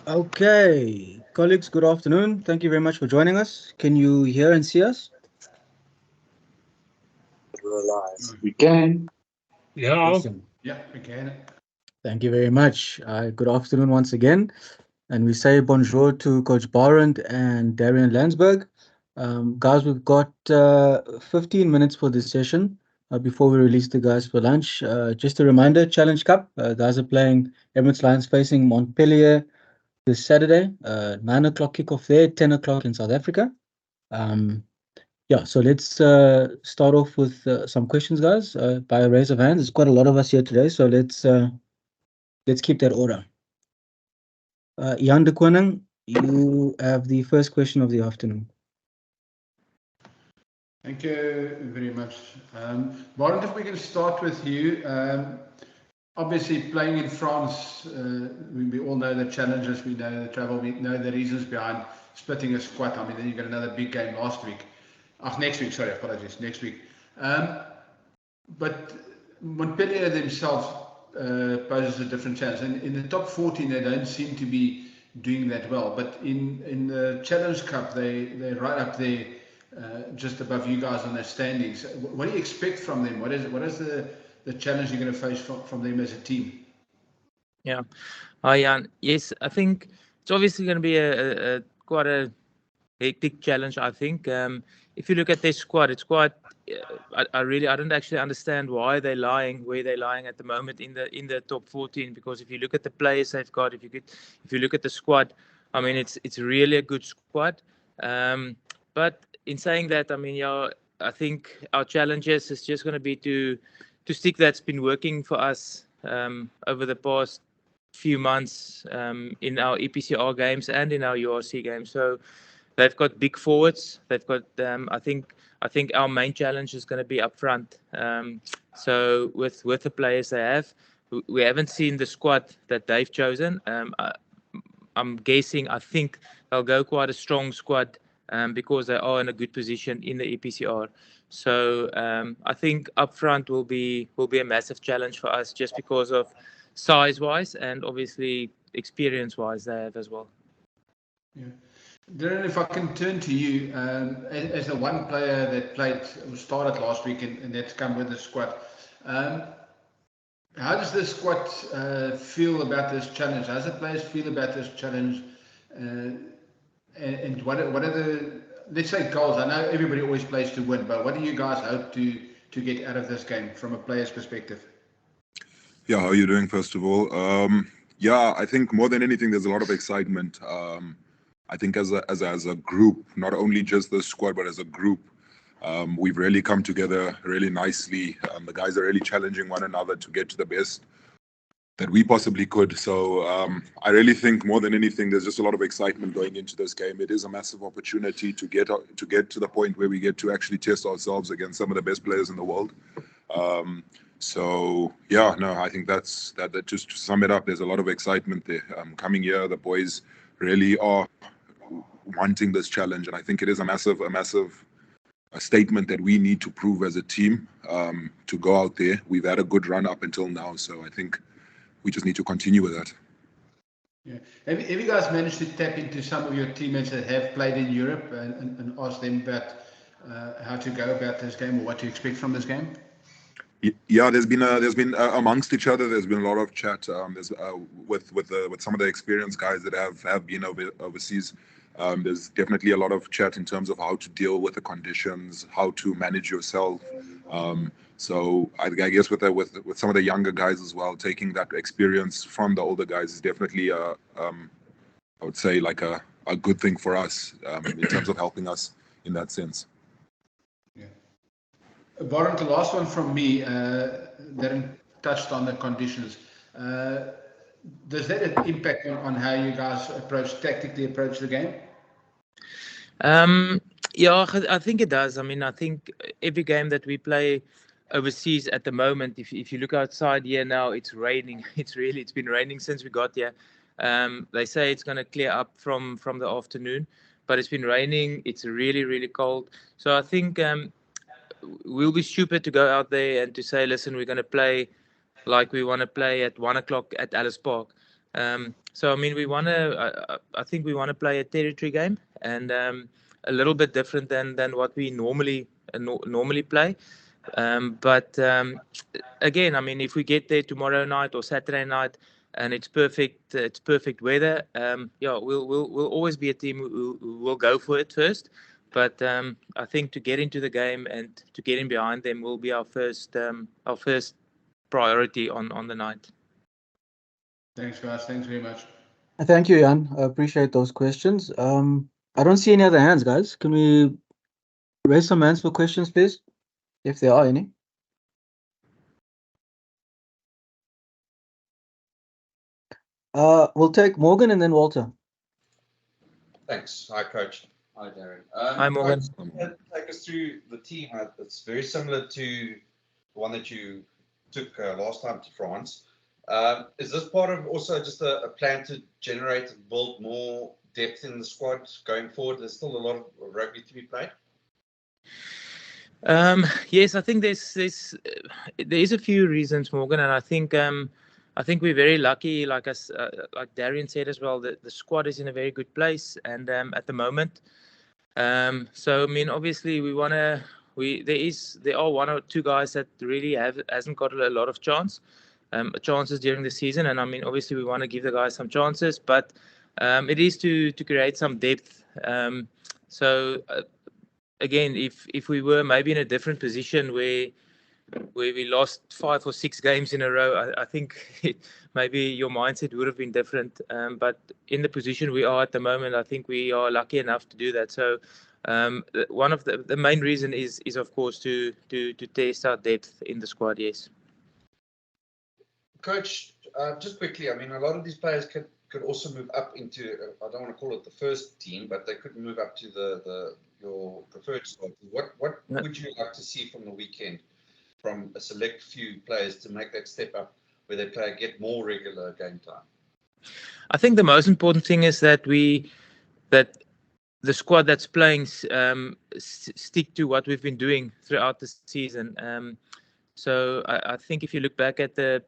Okay, colleagues, good afternoon. Thank you very much for joining us. Can you hear and see us? We can. Yeah, Awesome. Yeah, we can. Thank you very much. Good afternoon once again. And we say bonjour to Coach Barend and Darrien Landsberg. Guys, we've got 15 minutes for this session before we release the guys for lunch. Just a reminder, Challenge Cup. Guys are playing Emirates Lions facing Montpellier this Saturday. 9 o'clock kickoff there, 10 o'clock in South Africa. Um, Yeah, so let's start off with some questions, guys. By a raise of hands, there's quite a lot of us here today, so let's keep that order. Jan de Koning, you have the first question of the afternoon. Thank you very much. Barend, if we can start with you. Obviously, playing in France, we all know the challenges, we know the travel, we know the reasons behind splitting a squad. I mean, then you got another big game next week, sorry, apologies, next week. But Montpellier themselves poses a different challenge. And in the top 14, they don't seem to be doing that well. But in the Challenge Cup, they're right up there, just above you guys on their standings. What do you expect from them? What is the challenge you're going to face from them as a team? yeah. Hi, Jan. Yes, I think it's obviously going to be a quite a hectic challenge. I think if you look at their squad, it's quite. I don't actually understand why they're lying where they're lying at the moment in the top 14. Because if you look at the players they've got, if you look at the squad, I mean it's really a good squad. But in saying that, I mean I think our challenges is just going to be to stick that's been working for us over the past few months in our EPCR games and in our URC games. So they've got big forwards. They've got. I think our main challenge is going to be up front. So with the players they have, we haven't seen the squad that they've chosen. I'm guessing. I think they'll go quite a strong squad because they are in a good position in the EPCR. So I think up front will be a massive challenge for us just because of size-wise and obviously experience-wise they have as well. Yeah. Darren, if I can turn to you, as the one player that started last week and that's come with the squad, how does the squad feel about this challenge? How does the players feel about this challenge? And what are the, let's say, goals? I know everybody always plays to win, but what do you guys hope to get out of this game from a player's perspective? Yeah, how are you doing, first of all? Yeah, I think more than anything, there's a lot of excitement. I think as a group, not only just the squad, but as a group, we've really come together really nicely. The guys are really challenging one another to get to the best that we possibly could. So I really think more than anything, there's just a lot of excitement going into this game. It is a massive opportunity to get to the point where we get to actually test ourselves against some of the best players in the world. So yeah, no, I think that just to sum it up, there's a lot of excitement there. Coming here, the boys really are wanting this challenge, and I think it is a massive statement that we need to prove as a team to go out there. We've had a good run up until now, so I think we just need to continue with that. Yeah. Have you guys managed to tap into some of your teammates that have played in Europe and ask them about how to go about this game or what to expect from this game? Yeah, there's been amongst each other. There's been a lot of chat. There's with some of the experienced guys that have been overseas. There's definitely a lot of chat in terms of how to deal with the conditions, how to manage yourself. So I guess with some of the younger guys as well, taking that experience from the older guys is definitely I would say like a good thing for us in terms of helping us in that sense. Yeah. Barend, the last one from me, Darren touched on the conditions. Does that impact on how you guys tactically approach the game? Yeah, I think it does. I mean, I think every game that we play overseas at the moment, if you look outside here now, it's raining. It's been raining since we got here. They say it's going to clear up from the afternoon, but it's been raining. It's really cold. So I think we'll be stupid to go out there and to say, listen, we're going to play like we want to play at 1 o'clock at Alice Park. So I mean, we want to. I think we want to play a territory game, and a little bit different than what we normally play. But again, I mean, if we get there tomorrow night or Saturday night, and it's perfect weather, yeah, we'll always be a team who will go for it first. But I think to get into the game and to get in behind them will be our first priority on the night. Thanks, guys. Thanks very much. Thank you, Jan. I appreciate those questions. I don't see any other hands, guys. Can we raise some hands for questions, please, if there are any? We'll take Morgan and then Walter. Thanks. Hi, Coach. Hi, Darren. Hi, Morgan. Take us through the team. It's very similar to the one that you took last time to France. Is this part of also just a plan to generate and build more depth in the squad going forward? There's still a lot of rugby to be played. Yes, I think there is a few reasons, Morgan, and I think we're very lucky. Like Darrien said as well, that the squad is in a very good place, and at the moment, so I mean, obviously, there are one or two guys that really hasn't got a lot of chances during the season, and I mean, obviously, we want to give the guys some chances, but it is to create some depth. So. Again, if we were maybe in a different position where we lost 5 or 6 games in a row, I think maybe your mindset would have been different. But in the position we are at the moment, I think we are lucky enough to do that. So one of the main reason is of course to test our depth in the squad. Yes. Coach, just quickly, I mean, a lot of these players could also move up into, I don't want to call it the first team, but they could move up to your preferred squad. What would you like to see from the weekend from a select few players to make that step up where they get more regular game time? I think the most important thing is that the squad that's playing stick to what we've been doing throughout the season. So I think if you look back at the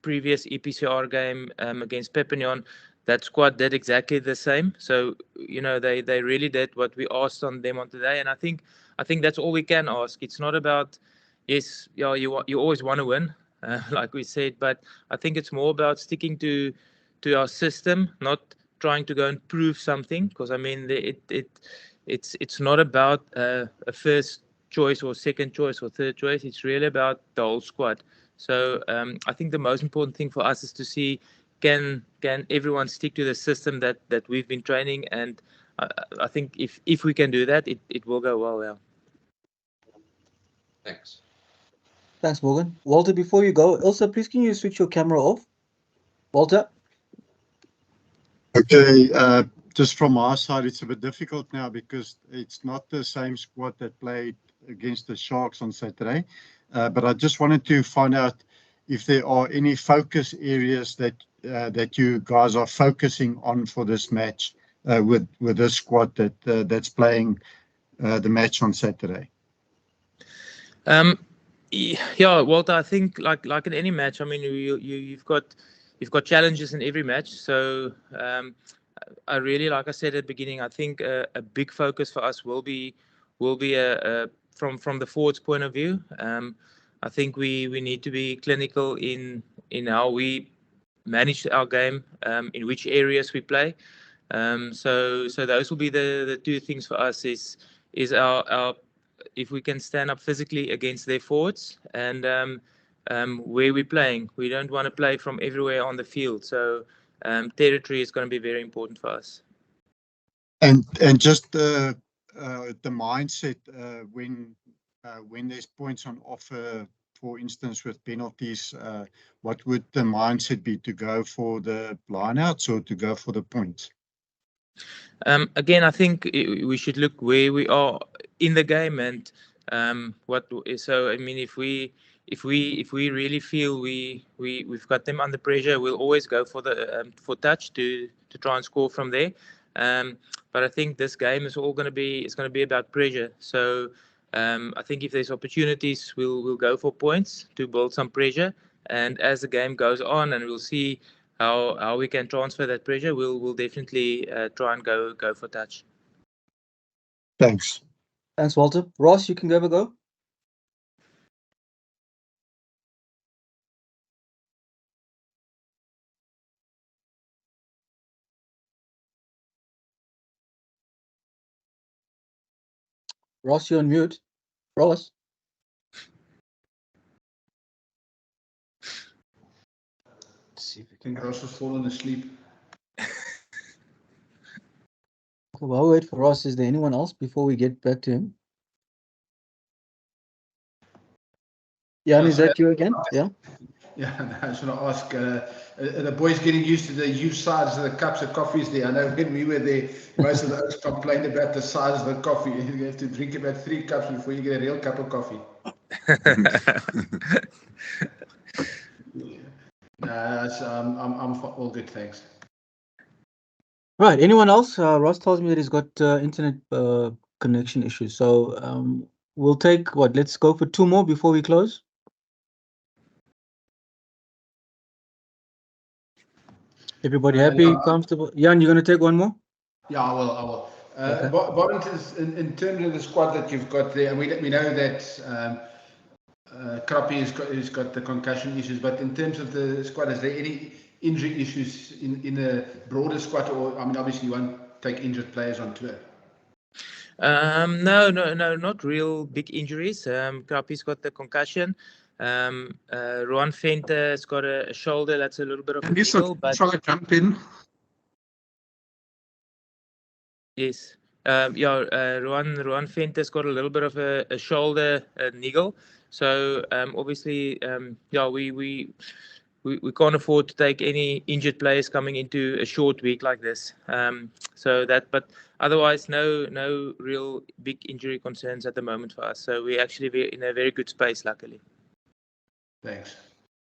previous EPCR game against Perpignan, that squad did exactly the same. So you know they really did what we asked on them on today, and I think that's all we can ask. It's not about you always want to win, like we said, but I think it's more about sticking to our system, not trying to go and prove something. Because I mean it's not about a first choice or second choice or third choice. It's really about the whole squad. So I think the most important thing for us is to see can everyone stick to the system that we've been training, and I think if we can do that, it will go well. Yeah. Thanks. Thanks, Morgan. Walter, before you go, Ilse, please can you switch your camera off? Walter? Okay, just from our side, it's a bit difficult now because it's not the same squad that played against the Sharks on Saturday. But I just wanted to find out if there are any focus areas that you guys are focusing on for this match with this squad that's playing the match on Saturday. Yeah, Walter, I think like in any match, I mean, you've got challenges in every match. So I really, like I said at the beginning, I think a big focus for us will be from the forwards point of view. I think we need to be clinical in how we manage our game, in which areas we play. So those will be the two things for us is our if we can stand up physically against their forwards and where we're playing. We don't want to play from everywhere on the field. So territory is going to be very important for us. And just the mindset when there's points on offer, for instance, with penalties, what would the mindset be, to go for the lineouts or to go for the points? Again, I think we should look where we are in the game and what. So I mean, if we really feel we've got them under pressure, we'll always go for the for touch to try and score from there. But I think this game is going to be about pressure. So I think if there's opportunities, we'll go for points to build some pressure. And as the game goes on, and we'll see how we can transfer that pressure, we'll definitely try and go for touch. Thanks. Thanks, Walter. Ross, you can have a go. Ross, you're on mute. Ross. Let's see if we I think Ross has fallen asleep. While we wait for Ross, is there anyone else before we get back to him? Jan, is that you again? Yeah. Yeah, I was going to ask, the boys getting used to the huge size of the cups of coffees there. I know when we were there, most of the others complained about the size of the coffee. You have to drink about 3 cups before you get a real cup of coffee. I'm all good, thanks. Right. Anyone else? Ross tells me that he's got internet connection issues. So we'll take what? Let's go for 2 more before we close. Everybody happy, comfortable? Jan, you're going to take 1 more? Yeah, I will. Okay. Barend is in terms of the squad that you've got there, and we know that Krappie has got the concussion issues, but in terms of the squad, is there any injury issues in a broader squad? Or, I mean, obviously you won't take injured players on tour. No, not real big injuries. Krappie's got the concussion. Roan Venter has got a shoulder that's a little bit of a niggle, but shall I jump in? yes. Roan Venter's got a little bit of a shoulder niggle. So obviously, we can't afford to take any injured players coming into a short week like this. But otherwise, no real big injury concerns at the moment for us. So we're actually in a very good space, luckily. Thanks.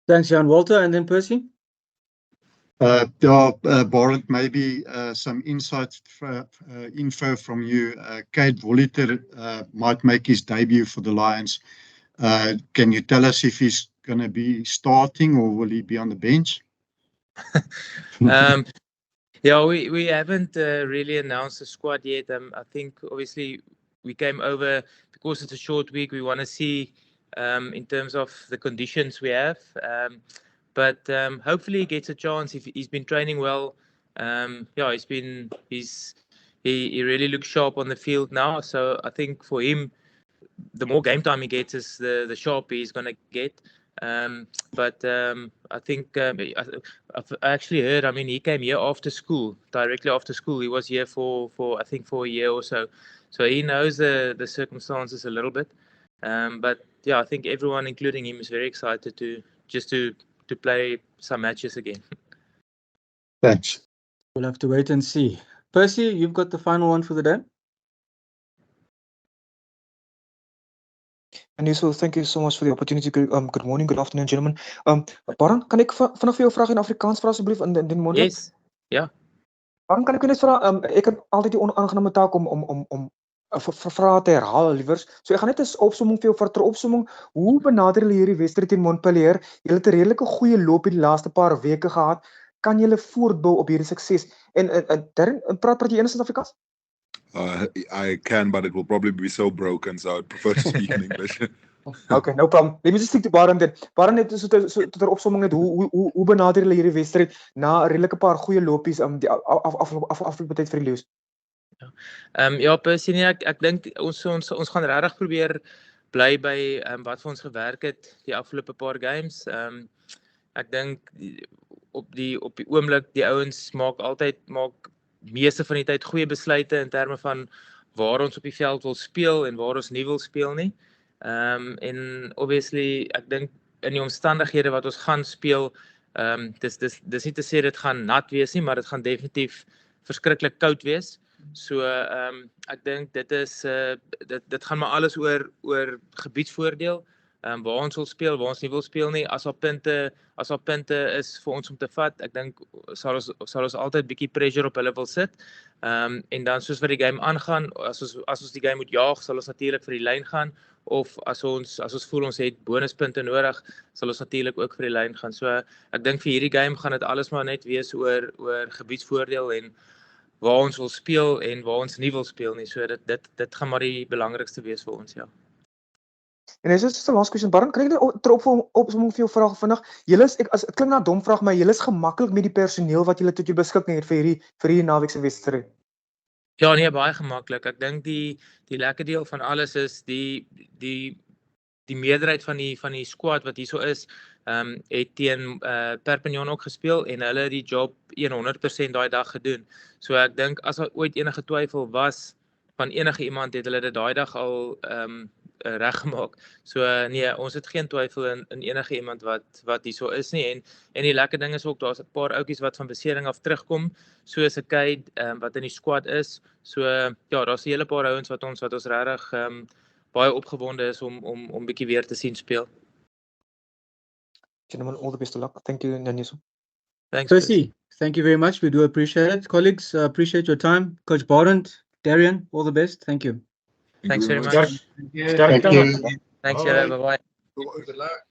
Thanks, Jan. Walter, and then Percy? Barend, maybe some insights, info from you. Kate Voliter might make his debut for the Lions. Can you tell us if he's going to be starting or will he be on the bench? Yeah, we haven't really announced the squad yet. I think obviously we came over because it's a short week. We want to see in terms of the conditions we have. But hopefully he gets a chance. If he's been training well, he really looks sharp on the field now. So I think for him, the more game time he gets, is the sharper he's going to get. I think I've actually heard. I mean, he came here after school, directly after school. He was here for I think for a year or so. So he knows the circumstances a little bit. But yeah, I think everyone, including him, is very excited to play some matches again. Thanks. We'll have to wait and see. Percy, you've got the final one for the day. And so thank you so much for the opportunity. Good morning, good afternoon, gentlemen. Barend, kan ek vanaf jou vraag in Afrikaans vra asseblief in die moontlik? Yes. Ja. Barend, kan ek net vra, ek het altyd die onaangename taak om vrae te herhaal liewers. So ek gaan net 'n opsomming vir jou vir ter opsomming. Hoe benader julle hierdie wedstryd teen Montpellier? Julle het 'n redelike goeie loop hierdie laaste paar weke gehad. Kan julle voortbou op hierdie sukses? En Darrien, praat jy enigstens Afrikaans? I can, but it will probably be so broken, so I'd prefer to speak in English. Okay, no problem. Let me just stick to Barend then. Barend, net so ter opsomming net hoe benader julle hierdie wedstryd na 'n redelike paar goeie lopies die afgelope tyd vir die Leeu's? Ja, Percy, ek dink ons gaan regtig probeer bly by wat vir ons gewerk het die afgelope paar games. Ek dink op die oomblik die ouens maak meeste van die tyd goeie besluite in terme van waar ons op die veld wil speel en waar ons nie wil speel nie. En obviously ek dink in die omstandighede wat ons gaan speel, dis nie te sê dit gaan nat wees nie, maar dit gaan definitief verskriklik koud wees. So ek dink dit gaan maar alles oor gebiedsvoordeel. Waar ons wil speel, waar ons nie wil speel nie. As daar punte is vir ons om te vat, ek dink sal ons altyd bietjie pressure op hulle wil sit. En dan soos wat die game aangaan, as ons die game moet jaag, sal ons natuurlik vir die lyn gaan of as ons voel ons het bonuspunte nodig, sal ons natuurlik ook vir die lyn gaan. So ek dink vir hierdie game gaan dit alles maar net wees oor gebiedsvoordeel en waar ons wil speel en waar ons nie wil speel nie. So dit gaan maar die belangrikste wees vir ons, ja. En dis just 'n last question, Barend, kan ek net opsomming vir jou vraag vinnig? Julle is, dit klink na 'n dom vraag, maar julle is gemaklik met die personeel wat julle tot jou beskikking het vir hierdie naweek se wedstryd. Ja, nee, baie gemaklik. Ek dink die lekker deel van alles is die meerderheid van die squad wat hierso is, het teen Perpignan ook gespeel en hulle het die job 100% daai dag gedoen. So ek dink as daar ooit enige twyfel was van enige iemand, het hulle dit daai dag al reggemaak. So nee, ons het geen twyfel in enige iemand wat hierso is nie, en die lekker ding is ook, daar's 'n paar ouetjies wat van besering af terugkom, soos 'n Kade wat in die squad is. So ja, daar's 'n hele paar ouens wat ons regtig baie opgewonde is om bietjie weer te sien speel. Gentlemen, all the best of luck. Thank you, Naniso. Thanks. Percy, thank you very much. We do appreciate it. Colleagues, appreciate your time. Coach Barend, Darrien, all the best. Thank you. Thanks very much. Thank Thank you. Thanks, bye-bye. Good luck.